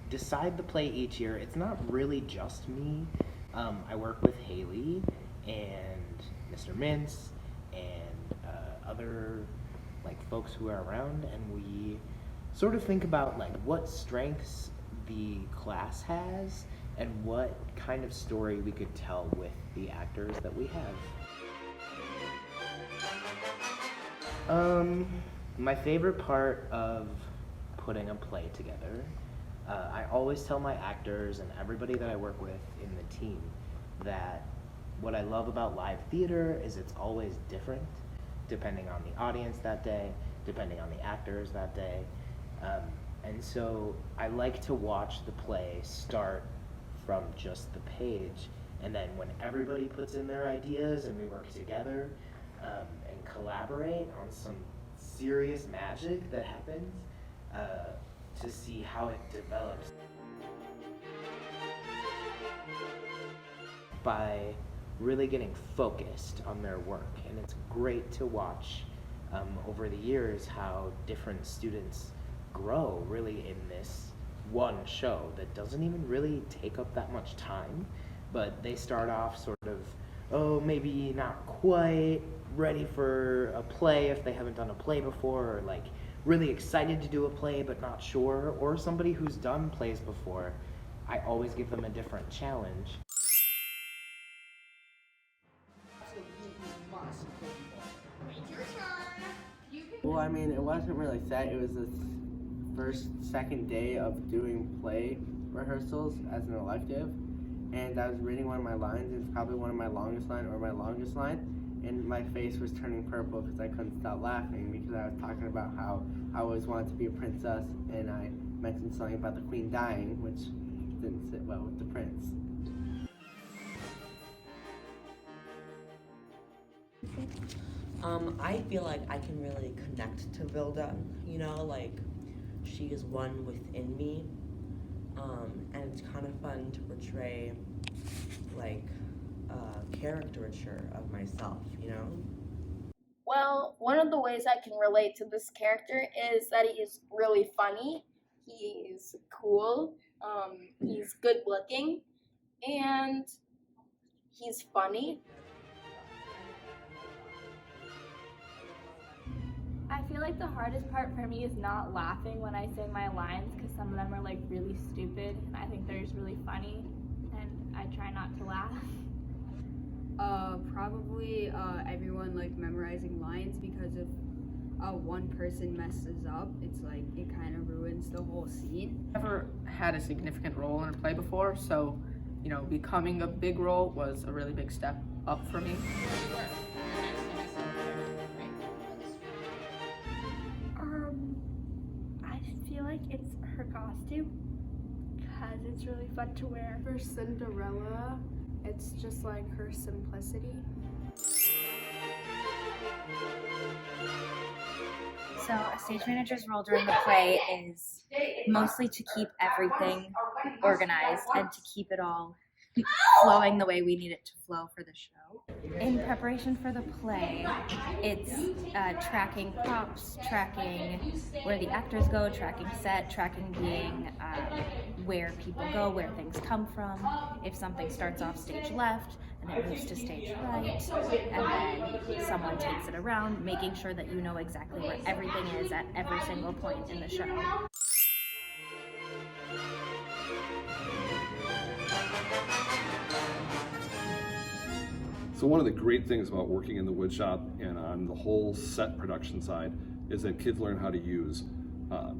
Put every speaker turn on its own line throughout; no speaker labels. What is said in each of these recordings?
decide the play each year. It's not really just me. I work with Haley and Mr. Mintz and other like folks who are around, and we sort of think about like what strengths the class has and what kind of story we could tell with the actors that we have. My favorite part of putting a play together, I always tell my actors and everybody that I work with in the team that what I love about live theater is it's always different depending on the audience that day, depending on the actors that day. And so I like to watch the play start from just the page, and then when everybody puts in their ideas and we work together and collaborate on some serious magic that happens, to see how it develops. By really getting focused on their work, and it's great to watch over the years how different students grow really in this one show that doesn't even really take up that much time, but they start off sort of, oh, maybe not quite ready for a play if they haven't done a play before, or like really excited to do a play but not sure, or somebody who's done plays before. I always give them a different challenge.
Well, I mean, it wasn't really set. It was the second day of doing play rehearsals as an elective, and I was reading one of my lines. It's probably one of my longest line or my longest line, and my face was turning purple because I couldn't stop laughing because I was talking about how I always wanted to be a princess, and I mentioned something about the queen dying, which didn't sit well with the prince.
I feel like I can really connect to Vilda, you know, like she is one within me, and it's kind of fun to portray like a caricature of myself, you know?
Well, one of the ways I can relate to this character is that he is really funny, he's cool, he's good looking, and he's funny.
I feel like the hardest part for me is not laughing when I say my lines, because some of them are like really stupid and I think they're just really funny, and I try not to laugh.
Probably everyone like memorizing lines, because if one person messes up, it's like it kind of ruins the whole scene.
Never had a significant role in a play before, so you know, becoming a big role was a really big step up for me.
I feel like it's her costume, because it's really fun to wear.
For Cinderella, it's just like her simplicity.
So a stage manager's role during the play is mostly to keep everything organized and to keep it all flowing the way we need it to flow for the show. In preparation for the play, it's tracking props, tracking where the actors go, tracking set, tracking being where people go, where things come from. If something starts off stage left and it moves to stage right, and then someone takes it around, making sure that you know exactly where everything is at every single point in the show.
So one of the great things about working in the woodshop and on the whole set production side is that kids learn how to use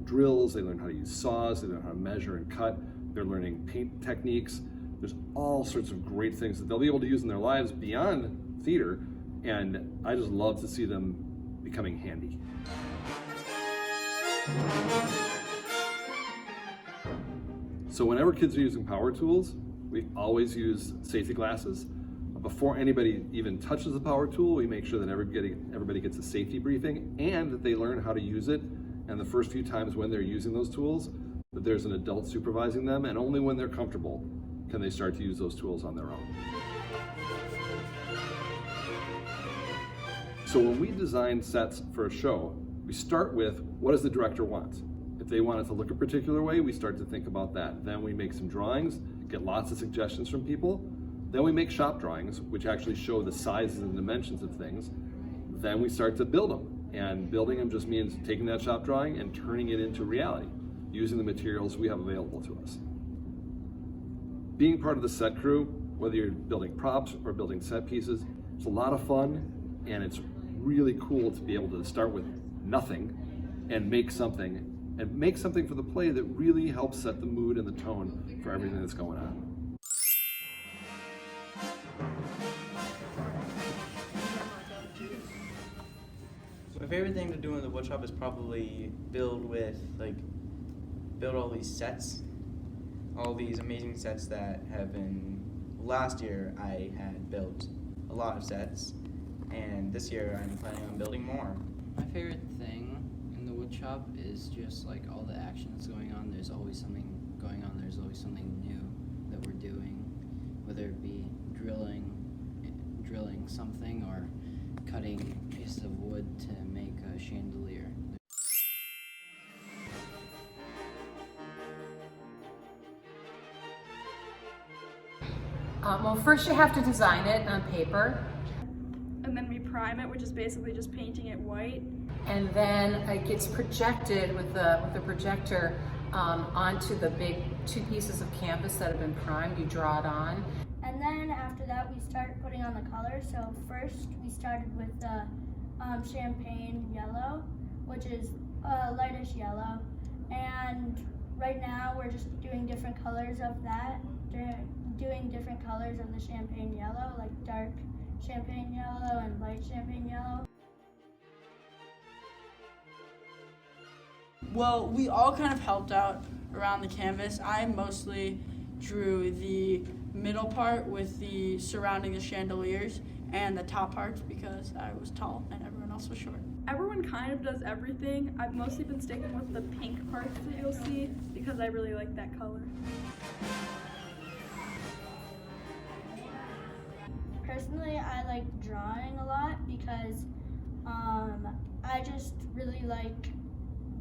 drills, they learn how to use saws, they learn how to measure and cut, they're learning paint techniques. There's all sorts of great things that they'll be able to use in their lives beyond theater, and I just love to see them becoming handy. So whenever kids are using power tools, we always use safety glasses. Before anybody even touches the power tool, we make sure that everybody gets a safety briefing and that they learn how to use it. And the first few times when they're using those tools, that there's an adult supervising them, and only when they're comfortable can they start to use those tools on their own. So when we design sets for a show, we start with what does the director want? If they want it to look a particular way, we start to think about that. Then we make some drawings, get lots of suggestions from people. Then we make shop drawings, which actually show the sizes and dimensions of things. Then we start to build them. And building them just means taking that shop drawing and turning it into reality, using the materials we have available to us. Being part of the set crew, whether you're building props or building set pieces, it's a lot of fun, and it's really cool to be able to start with nothing and make something for the play that really helps set the mood and the tone for everything that's going on.
My favorite thing to do in the woodshop is probably build all these sets, all these amazing sets that have been. Last year I had built a lot of sets, and this year I'm planning on building more.
My favorite thing in the woodshop is just like all the action that's going on. There's always something going on. There's always something new that we're doing, whether it be drilling something or cutting pieces of wood to make a chandelier.
Well, first you have to design it on paper.
And then we prime it, which is basically just painting it white.
And then it gets projected with the projector onto the big 2 pieces of canvas that have been primed. You draw it on.
And then after that, we start putting on the colors. So first, we started with the champagne yellow, which is a lightish yellow. And right now, we're just doing different colors of that. Doing different colors of the champagne yellow, like dark champagne yellow and light champagne yellow.
Well, we all kind of helped out around the canvas. I mostly drew the middle part with the surrounding the chandeliers and the top parts because I was tall and everyone else was short.
Everyone kind of does everything. I've mostly been sticking with the pink parts that you'll see because I really like that color.
Personally, I like drawing a lot because I just really like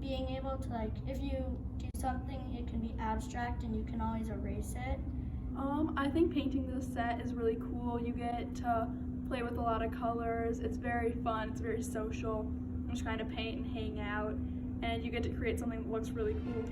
being able to, like, if you do something, it can be abstract and you can always erase it.
I think painting this set is really cool. You get to play with a lot of colors. It's very fun. It's very social. I'm just kind of paint and hang out, and you get to create something that looks really cool.